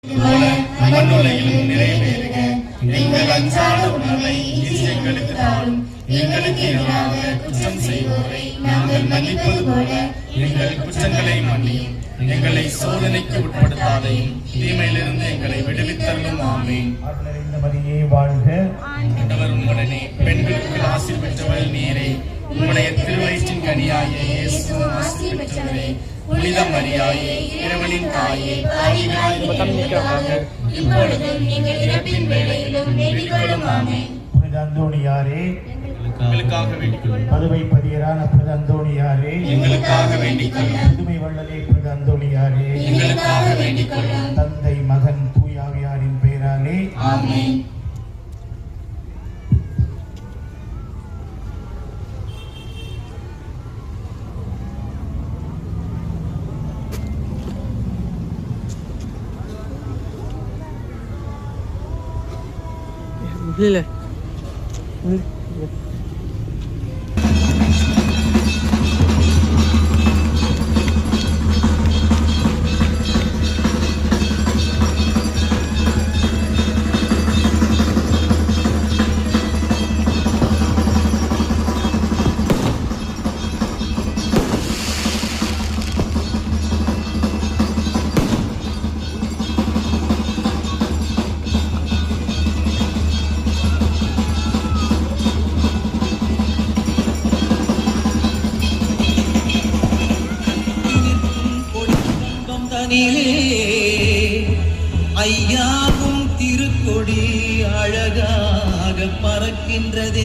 மண்ணுலகிலும் நிறைவேறுக. எங்கள் அன்றாட உணவை இன்று எங்களுக்கு தாரும். எங்களுக்கு எதிராக குற்றம் செய்வோரை நாங்கள் மன்னிப்பது போல எங்கள் குற்றங்களை மன்னியும். எங்களை சோதனைக்கு உட்படுத்தாதையும் தீமையிலிருந்து எங்களை விடுவித்தருளும். ஆமென். மரியே வாழ்க. ஆண்டவர் உம்முடனே பெண்களுக்கு ஆசீர் பெற்றவள் நீரே. உம்முடைய திருவயிற்றின் கனியாகிய இயேசுவும் ஆசீர் பெற்றவரே. புனித மரியாயே, இறைவனின் தாயே, பாவிகளாய் இப்பொழுதும் எங்கள் இறப்பின் வேளையிலும் வேண்டிக் கொள்ளும். ஆமென். புனித அந்தோணியாரே, எங்களுக்காக வேண்டிக் கொள்ளும். பதுவை பதியரான புனித அந்தோணியாரே, எங்களுக்காக வேண்டிக் கொள்ளும். புதுமை வள்ளலே புனித அந்தோணியாரே, எங்களுக்காக வேண்டிக் கொள்ளும். தந்தை மகன் தூயாவியாரின் பெயராலே ஆமென். இல்ல ஐயாவும் திருக்கொடி அழகாக பறக்கின்றது.